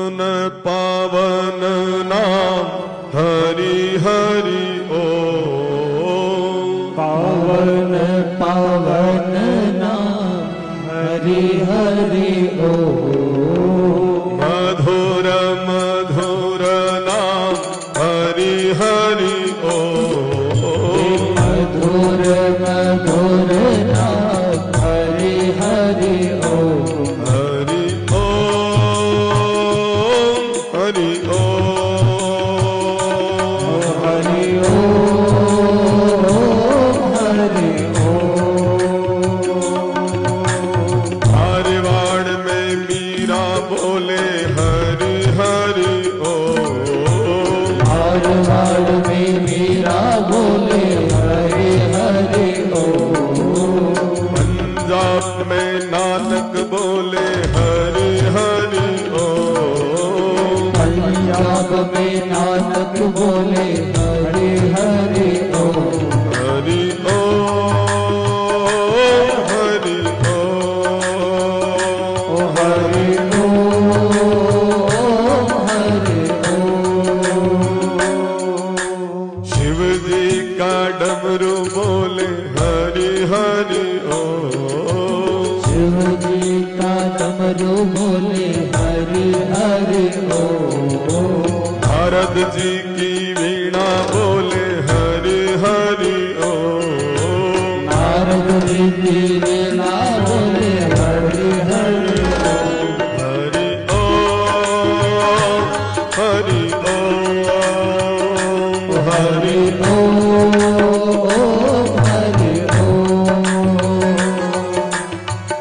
सुन पावन नाम हरि हरि ओम। पावन पावन नाम हरि हरि ओम। मधुर मधुर नाम हरि हरि ओम। मधुर मधुर नाम हरि हरि ओम। हरि ओम हरि ओम हरि ओम हरि ओम। मारवाड़ में मीरा बोले हरि हरि ओम। मारवाड़ में मीरा बोले हरि हरि ओम। पंजाब में नानक बोले हरि हरि ओम। पंजाब में नानक बोले हरि हरि ओम। हरि ओम हरि ओम हरि ओम हरि ओम। शिव जी का डमरू बोले हरि हरि ओम। शिव जी का डमरू बोले हरि हरि ओम। नारद जी की वीणा बोले हरि हरि ओम। नारद जी की वीणा बोले हरि हरि ओम। हरि ओम हरि ओम हरि हरि ओम हरि ओम।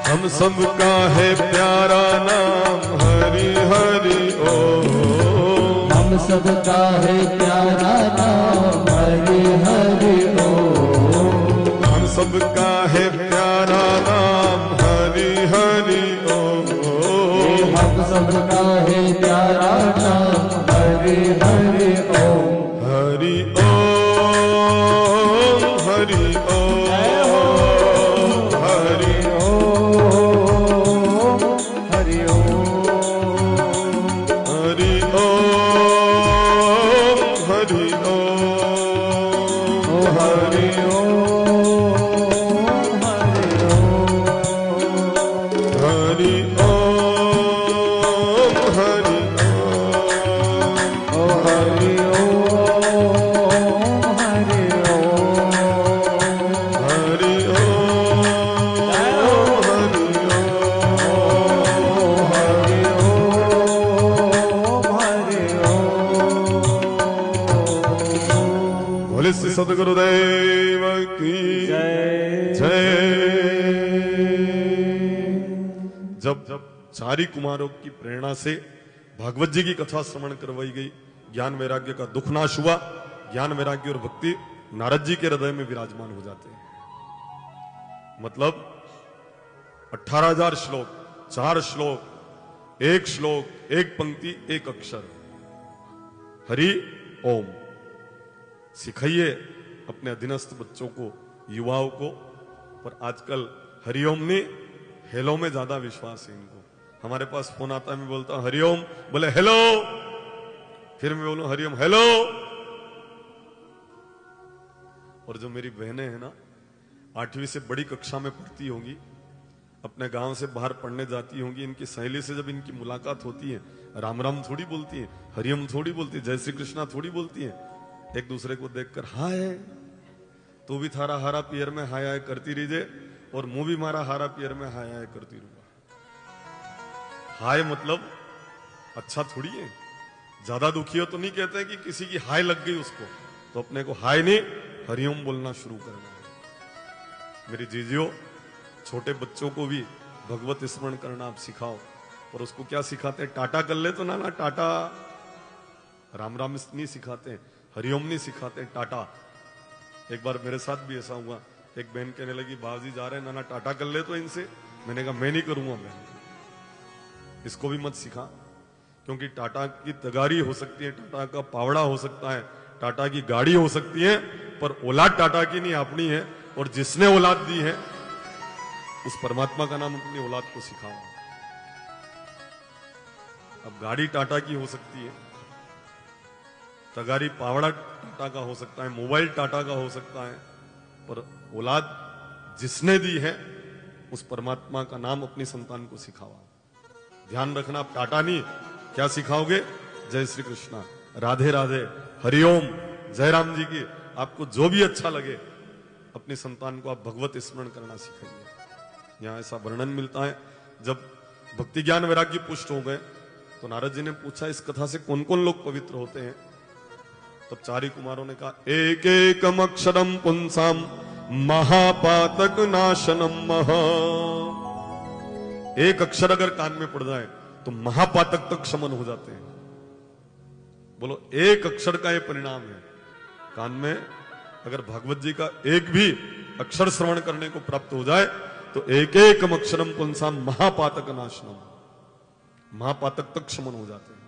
हम सबका है प्यारा नाम हरि हरि ओम। हम सबका है प्यारा नाम हरि हरि ओम। हम सबका है प्यारा नाम हरि हरि ओम। हम सबका है प्यारा नाम हरि हरि ओम। हरि ओम हरि ओम हरि ओम हरि ओम। हरि ओम हरि ओम हरि ओम हरि ओम। हरि ओम हरि ओम हरि ओम हरि ओम। हरि ओम हरि ओम। बोले श्री सद्गुरुदेव की जय। जब चारी कुमारों की प्रेरणा से भागवत जी की कथा श्रवण करवाई गई, ज्ञान वैराग्य का दुख नाश हुआ। ज्ञान वैराग्य और भक्ति नारद जी के हृदय में विराजमान हो जाते हैं। मतलब 18,000 श्लोक, 4 श्लोक, 1 श्लोक, 1 पंक्ति, 1 अक्षर, हरि ओम। सिखाइए अपने अधीनस्थ बच्चों को, युवाओं को। पर आजकल हरिओम ने हेलो में ज्यादा विश्वास है इनको। हमारे पास फोन आता है, मैं बोलता हूं हरिओम, बोले हेलो, फिर मैं बोलूं हरिओम हेलो। और जो मेरी बहनें हैं ना, 8वीं से बड़ी कक्षा में पढ़ती होंगी, अपने गांव से बाहर पढ़ने जाती होंगी, इनकी सहेली से जब इनकी मुलाकात होती है, राम राम थोड़ी बोलती है, हरिओम थोड़ी बोलती है, जय श्री कृष्णा थोड़ी बोलती है। एक दूसरे को देखकर हाय, तू भी थारा हारा पियर में हाय हाय करती रहीजे और मुंह भी मारा हारा पियर में हाय हाय करती रहूंगा। हाय मतलब अच्छा थोड़ी है। ज्यादा दुखी हो तो नहीं कहते कि किसी की हाय लग गई उसको, तो अपने को हाय नहीं हरिओम बोलना शुरू करना है। मेरी जीजियो, छोटे बच्चों को भी भगवत स्मरण करना आप सिखाओ। और उसको क्या सिखाते हैं? टाटा कर ले तो ना टाटा, राम राम नहीं सिखाते हैं, हरिओम नहीं सिखाते, टाटा। एक बार मेरे साथ भी ऐसा हुआ, एक बहन कहने लगी बाबूजी जा रहे हैं ना टाटा कर ले तो इनसे। मैंने कहा मैं नहीं करूंगा बहन, इसको भी मत सिखा। क्योंकि टाटा की तगारी हो सकती है, टाटा का पावड़ा हो सकता है, टाटा की गाड़ी हो सकती है, पर औलाद टाटा की नहीं अपनी है। और जिसने औलाद दी है उस परमात्मा का नाम अपनी औलाद को सिखाओ। अब गाड़ी टाटा की हो सकती है, तगारी पावड़ा टाटा का हो सकता है, मोबाइल टाटा का हो सकता है, पर औलाद जिसने दी है उस परमात्मा का नाम अपनी संतान को सिखावा। ध्यान रखना, आप टाटा नहीं, क्या सिखाओगे? जय श्री कृष्णा, राधे राधे, हरिओम, जय राम जी की। आपको जो भी अच्छा लगे अपनी संतान को आप भगवत स्मरण करना सिखाइए। यहां ऐसा वर्णन मिलता है, जब भक्ति ज्ञान वैराग्य पुष्ट हो गए तो नारद जी ने पूछा इस कथा से कौन कौन लोग पवित्र होते हैं? तब चारी कुमारों ने कहा एक एकम अक्षरम पुंसाम महापातक नाशनम महा। एक अक्षर अगर कान में पड़ जाए तो महापातक तक शमन हो जाते हैं। बोलो, एक अक्षर का ये परिणाम है। कान में अगर भागवत जी का एक भी अक्षर श्रवण करने को प्राप्त हो जाए तो एक एकम अक्षरम पुंसाम महापातक नाशनम, महापातक तक शमन हो जाते हैं।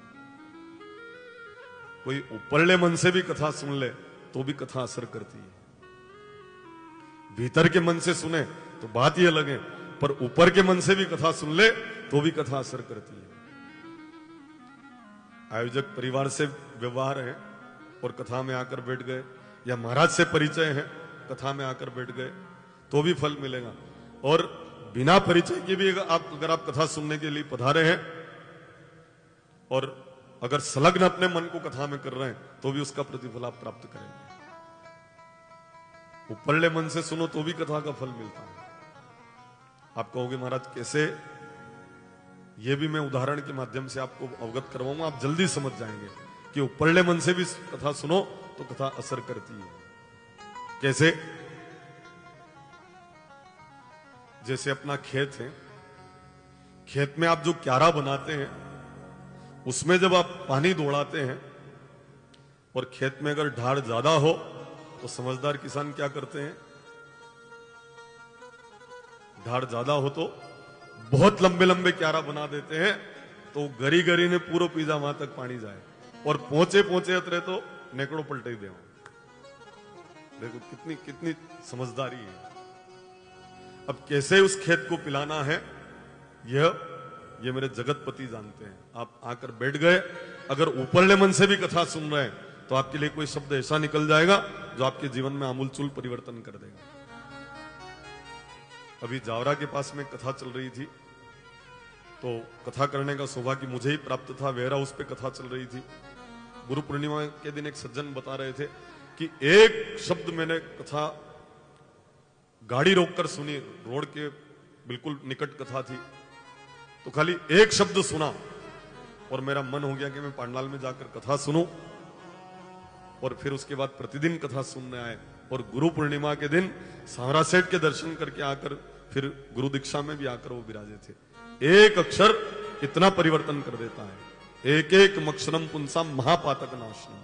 कोई ऊपरले मन से भी कथा सुन ले तो भी कथा असर करती है। भीतर के मन से सुने तो बात ही अलग है, पर ऊपर के मन से भी कथा सुन ले तो भी कथा असर करती है। आयोजक परिवार से व्यवहार है और कथा में आकर बैठ गए, या महाराज से परिचय है कथा में आकर बैठ गए तो भी फल मिलेगा। और बिना परिचय के भी अगर आप कथा सुनने के लिए पधारे हैं और अगर संलग्न अपने मन को कथा में कर रहे हैं तो भी उसका प्रतिफल आप प्राप्त करेंगे। ऊपरले मन से सुनो तो भी कथा का फल मिलता है। आप कहोगे महाराज कैसे? ये भी मैं उदाहरण के माध्यम से आपको अवगत करवाऊंगा, आप जल्दी समझ जाएंगे कि ऊपरले मन से भी कथा सुनो तो कथा असर करती है। कैसे? जैसे अपना खेत है, खेत में आप जो क्यारा बनाते हैं उसमें जब आप पानी दौड़ाते हैं और खेत में अगर ढाड़ ज्यादा हो तो समझदार किसान क्या करते हैं? ढाड़ ज्यादा हो तो बहुत लंबे लंबे क्यारा बना देते हैं तो गरी गरी ने पूरा पीजा वहां तक पानी जाए, और पहुंचे पहुंचे अतरे तो नेकड़ो पलटे दे। देखो कितनी कितनी समझदारी है। अब कैसे उस खेत को पिलाना है ये मेरे जगतपति जानते हैं। आप आकर बैठ गए, अगर ऊपरले मन से भी कथा सुन रहे हैं तो आपके लिए कोई शब्द ऐसा निकल जाएगा जो आपके जीवन में आमूलचूल परिवर्तन कर देगा। अभी जावरा के पास में कथा चल रही थी तो कथा करने का सौभाग्य मुझे ही प्राप्त था। वेयर हाउस पे कथा चल रही थी। गुरु पूर्णिमा के दिन एक सज्जन बता रहे थे कि एक शब्द मैंने कथा गाड़ी रोककर सुनी, रोड के बिल्कुल निकट कथा थी, तो खाली एक शब्द सुना और मेरा मन हो गया कि मैं पांडाल में जाकर कथा सुनूं, और फिर उसके बाद प्रतिदिन कथा सुनने आए। और गुरु पूर्णिमा के दिन सांवरा सेठ के दर्शन करके आकर फिर गुरु दीक्षा में भी आकर वो विराजे थे। एक अक्षर इतना परिवर्तन कर देता है। एक एक अक्षरम पुंसाम महापातक नाशनम।